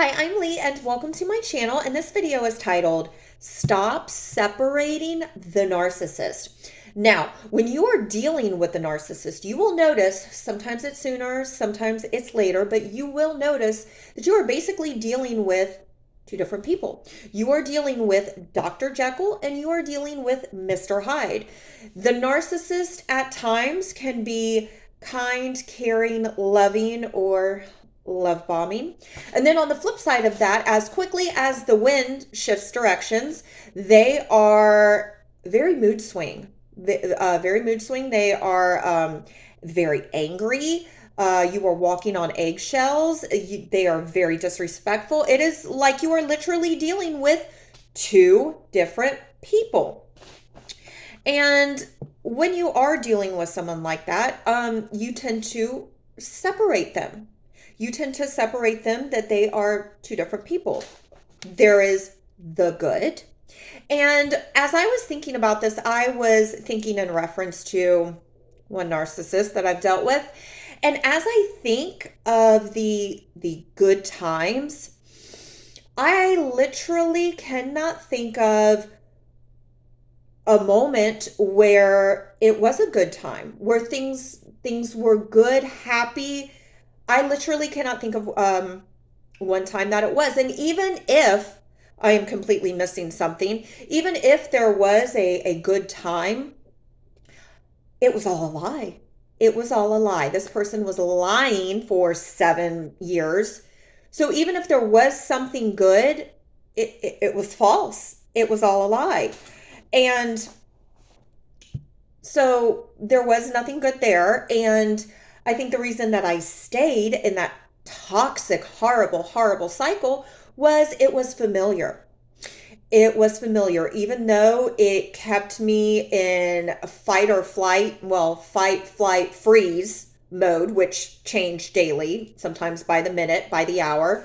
Hi, I'm Lee and welcome to my channel, and this video is titled Stop Separating the Narcissist. Now, when you are dealing with the narcissist, you will notice sometimes it's sooner, sometimes it's later, but you will notice that you are basically dealing with two different people. You are dealing with Dr. Jekyll and you are dealing with Mr. Hyde. The narcissist at times can be kind, caring, loving, or love bombing. And then on the flip side of that, as quickly as the wind shifts directions, they are very mood swing. Very mood swing. They are very angry. You are walking on eggshells. They are very disrespectful. It is like you are literally dealing with two different people. And when you are dealing with someone like that, you tend to separate them. You tend to separate them that they are two different people. There is the good. And as I was thinking about this, I was thinking in reference to one narcissist that I've dealt with. And as I think of the good times, I literally cannot think of a moment where it was a good time, where things were good, happy. I literally cannot think of one time that it was. And even if I am completely missing something, even if there was a good time, it was all a lie. It was all a lie. This person was lying for 7 years. So even if there was something good, it was false. It was all a lie. And so there was nothing good there. And I think the reason that I stayed in that toxic, horrible, horrible cycle was it was familiar. It was familiar, even though it kept me in fight or flight, well, fight, flight, freeze mode, which changed daily, sometimes by the minute, by the hour.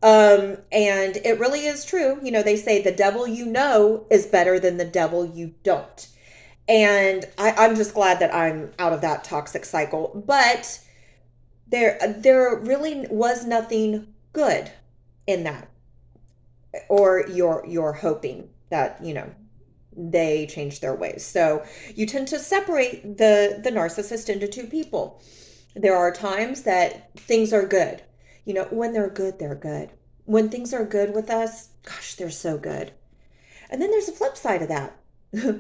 And it really is true. You know, they say the devil you know is better than the devil you don't. And I'm just glad that I'm out of that toxic cycle. But there really was nothing good in that. Or you're hoping that, they change their ways. So you tend to separate the narcissist into two people. There are times that things are good. You know, when they're good, they're good. When things are good with us, gosh, they're so good. And then there's a flip side of that.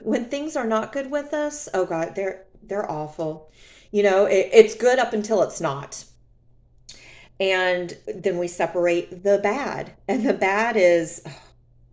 When things are not good with us, oh God, they're awful. It's good up until it's not. And then we separate the bad. And the bad is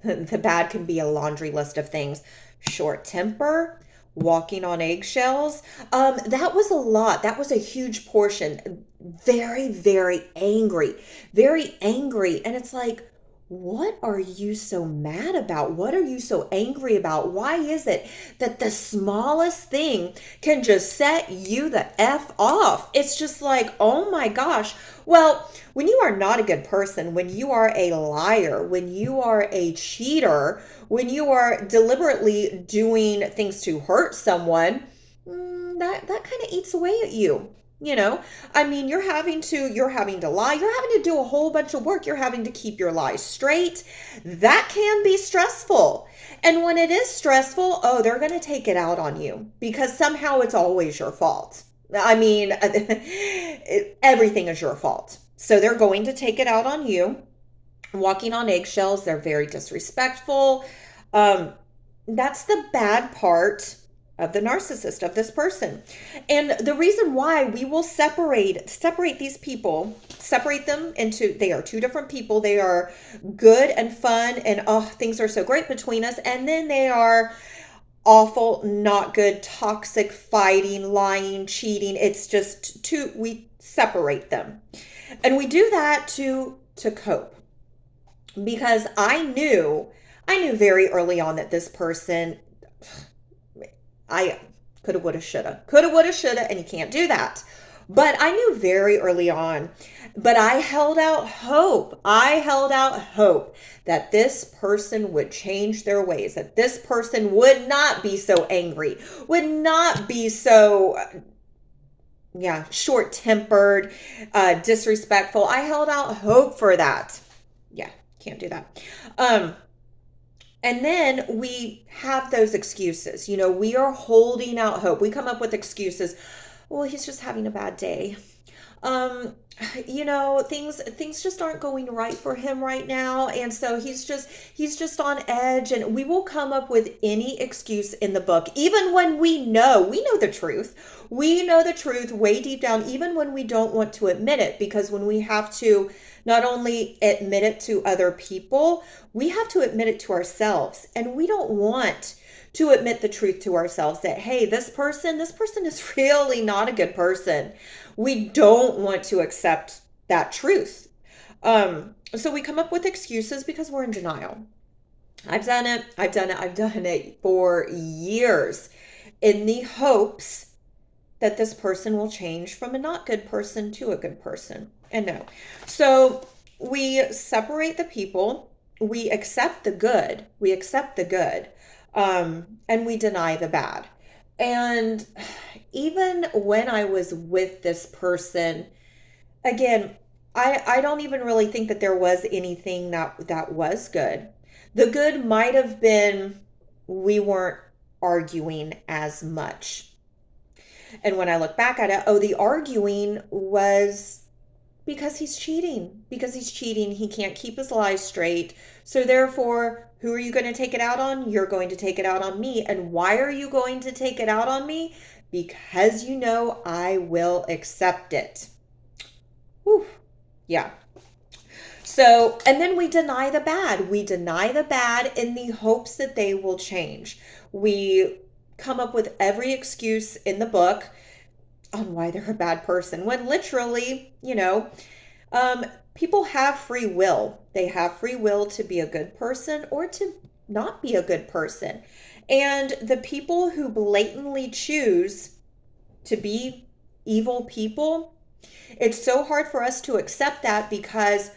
the bad can be a laundry list of things. Short temper, walking on eggshells. That was a lot. That was a huge portion. Very, very angry. Very angry. And it's like, what are you so mad about? What are you so angry about? Why is it that the smallest thing can just set you the F off? It's just like, oh my gosh. Well, when you are not a good person, when you are a liar, when you are a cheater, when you are deliberately doing things to hurt someone, that kind of eats away at you. I mean, you're having to lie. You're having to do a whole bunch of work. You're having to keep your lies straight. That can be stressful. And when it is stressful, oh, they're going to take it out on you because somehow it's always your fault. I mean, everything is your fault. So they're going to take it out on you. Walking on eggshells, they're very disrespectful. That's the bad part of the narcissist, of this person. And the reason why we will separate these people, separate them into, they are two different people. They are good and fun and oh, things are so great between us. And then they are awful, not good, toxic, fighting, lying, cheating. It's just we separate them. And we do that to cope. Because I knew very early on that this person, I coulda, woulda, shoulda, and you can't do that. But I knew very early on, but I held out hope. I held out hope that this person would change their ways, that this person would not be so angry, would not be so, short-tempered, disrespectful. I held out hope for that. Can't do that. Um, and then we have those excuses. We are holding out hope. We come up with excuses. Well, he's just having a bad day. um things just aren't going right for him right now, and so he's just on edge, and we will come up with any excuse in the book, even when we know the truth. We know the truth way deep down, even when we don't want to admit it, because when we have to not only admit it to other people, we have to admit it to ourselves, and we don't want to admit the truth to ourselves that, hey, this person is really not a good person. We don't want to accept that truth. So we come up with excuses because we're in denial. I've done it for years in the hopes that this person will change from a not good person to a good person. And no. So we separate the people, we accept the good, and we deny the bad. And even when I was with this person, again, I don't even really think that there was anything that was good. The good might have been we weren't arguing as much. And when I look back at it, oh, the arguing was because he's cheating. Because he's cheating, he can't keep his lies straight. So therefore, who are you going to take it out on? You're going to take it out on me. And why are you going to take it out on me? Because you know I will accept it. Whew. Yeah. So, and then we deny the bad. We deny the bad in the hopes that they will change. We come up with every excuse in the book on why they're a bad person, when literally, people have free will. They have free will to be a good person or to not be a good person. And the people who blatantly choose to be evil people, it's so hard for us to accept that, because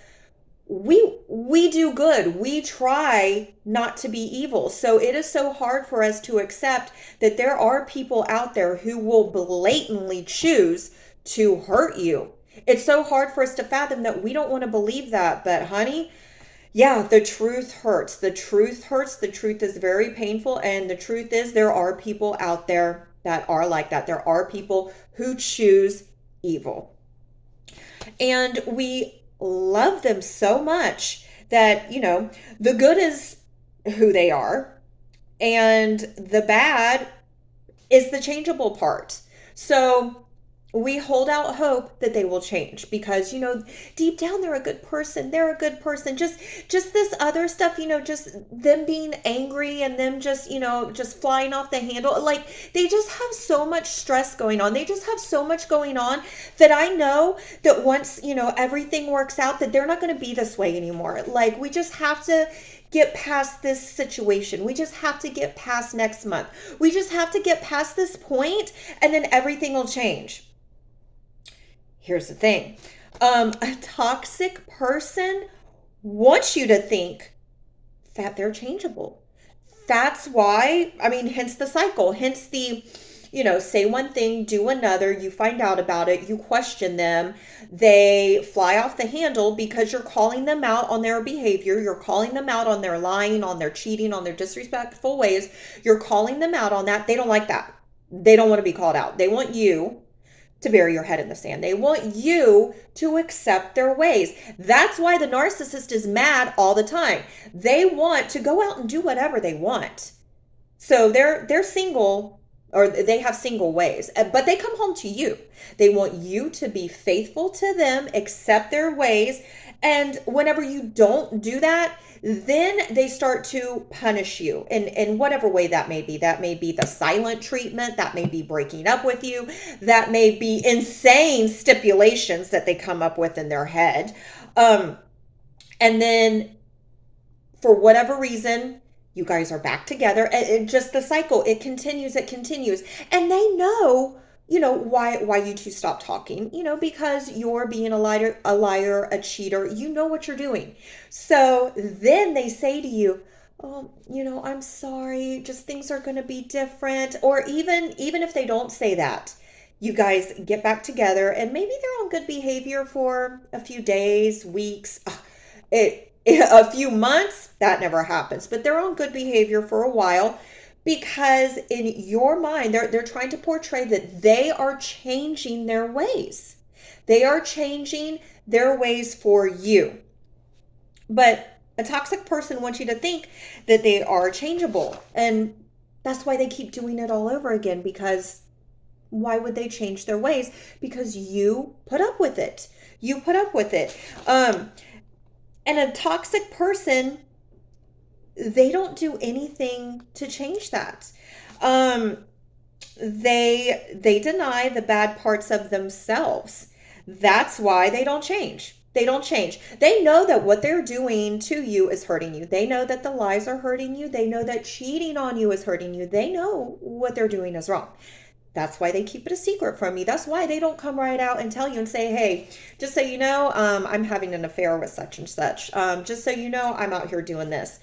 we do good. We try not to be evil. So it is so hard for us to accept that there are people out there who will blatantly choose to hurt you. It's so hard for us to fathom that. We don't want to believe that, but honey, yeah, the truth hurts. The truth hurts. The truth is very painful, and the truth is there are people out there that are like that. There are people who choose evil. And we love them so much that, the good is who they are, and the bad is the changeable part. So we hold out hope that they will change, because deep down they're a good person. They're a good person. Just this other stuff, just them being angry and them just flying off the handle, like they just have so much stress going on. They just have so much going on that I know that once everything works out, that they're not going to be this way anymore. Like, we just have to get past this situation. We just have to get past next month. We just have to get past this point, and then everything will change. Here's the thing. A toxic person wants you to think that they're changeable. That's why, hence the cycle, hence the, say one thing, do another, you find out about it, you question them, they fly off the handle because you're calling them out on their behavior, you're calling them out on their lying, on their cheating, on their disrespectful ways, you're calling them out on that. They don't like that. They don't want to be called out. They want you to bury your head in the sand. They want you to accept their ways. That's why the narcissist is mad all the time. They want to go out and do whatever they want. So they're single, or they have single ways, but they come home to you. They want you to be faithful to them, accept their ways. And whenever you don't do that, then they start to punish you in whatever way that may be. That may be the silent treatment. That may be breaking up with you. That may be insane stipulations that they come up with in their head. And then for whatever reason, you guys are back together. And just the cycle, it continues. And they know, why you two stop talking, because you're being a liar, a cheater. You know what you're doing. So then they say to you, oh, I'm sorry, just things are going to be different. Or even if they don't say that, you guys get back together and maybe they're on good behavior for a few days, weeks. A few months, that never happens, but they're on good behavior for a while because in your mind, they're trying to portray that they are changing their ways. They are changing their ways for you. But a toxic person wants you to think that they are changeable. And that's why they keep doing it all over again, because why would they change their ways? Because you put up with it. You put up with it. And a toxic person, they don't do anything to change that. They deny the bad parts of themselves. That's why they don't change. They don't change. They know that what they're doing to you is hurting you. They know that the lies are hurting you. They know that cheating on you is hurting you. They know what they're doing is wrong. That's why they keep it a secret from you. That's why they don't come right out and tell you and say, hey, just so you know, I'm having an affair with such and such. Just so you know, I'm out here doing this.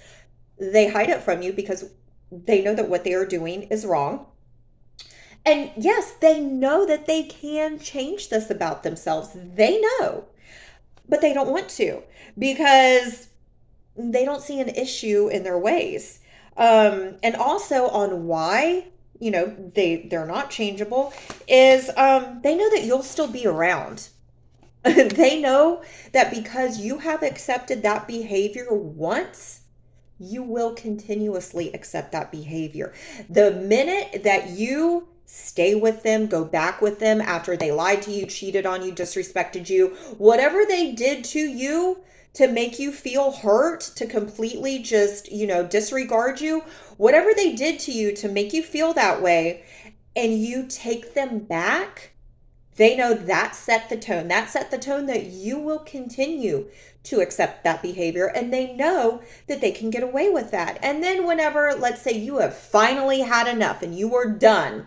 They hide it from you because they know that what they are doing is wrong. And yes, they know that they can change this about themselves. They know, but they don't want to because they don't see an issue in their ways. And also on why, they're not changeable is they know that you'll still be around. They know that because you have accepted that behavior once, you will continuously accept that behavior. The minute that you stay with them, go back with them after they lied to you, cheated on you, disrespected you, whatever they did to you to make you feel hurt, to completely just, disregard you, whatever they did to you to make you feel that way, and you take them back, they know that set the tone. That set the tone that you will continue to accept that behavior, and they know that they can get away with that. And then whenever, let's say you have finally had enough and you are done,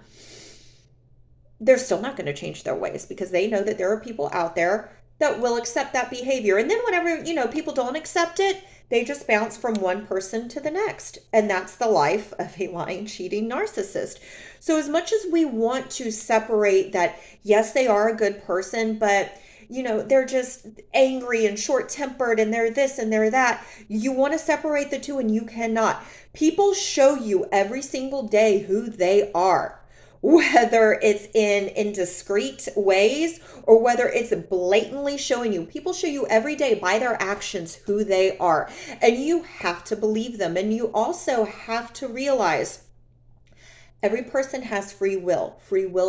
they're still not going to change their ways because they know that there are people out there that will accept that behavior. And then whenever, people don't accept it, they just bounce from one person to the next. And that's the life of a lying, cheating narcissist. So as much as we want to separate that, yes, they are a good person, but they're just angry and short-tempered and they're this and they're that. You want to separate the two and you cannot. People show you every single day who they are, whether it's in indiscreet ways or whether it's blatantly showing you. People show you every day by their actions who they are, and you have to believe them. And you also have to realize every person has free will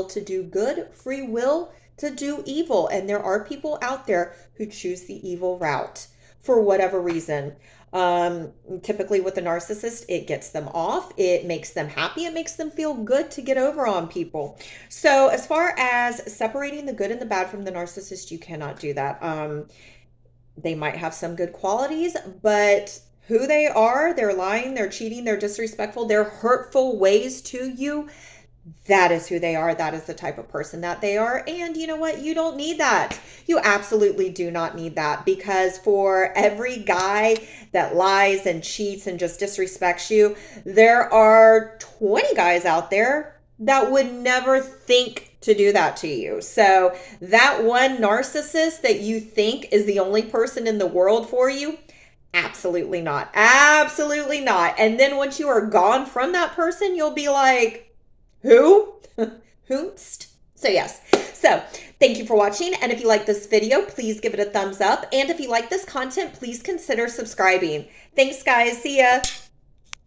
to do good, free will to do evil. And there are people out there who choose the evil route for whatever reason. Typically with a narcissist, it gets them off. It makes them happy. It makes them feel good to get over on people. So as far as separating the good and the bad from the narcissist, you cannot do that. They might have some good qualities, but who they are, they're lying, they're cheating, they're disrespectful, they're hurtful ways to you, that is who they are. That is the type of person that they are. And you know what? You don't need that. You absolutely do not need that, because for every guy that lies and cheats and just disrespects you, there are 20 guys out there that would never think to do that to you. So that one narcissist that you think is the only person in the world for you, absolutely not. Absolutely not. And then once you are gone from that person, you'll be like, who? Whomst? So yes. So thank you for watching. And if you like this video, please give it a thumbs up. And if you like this content, please consider subscribing. Thanks, guys. See ya.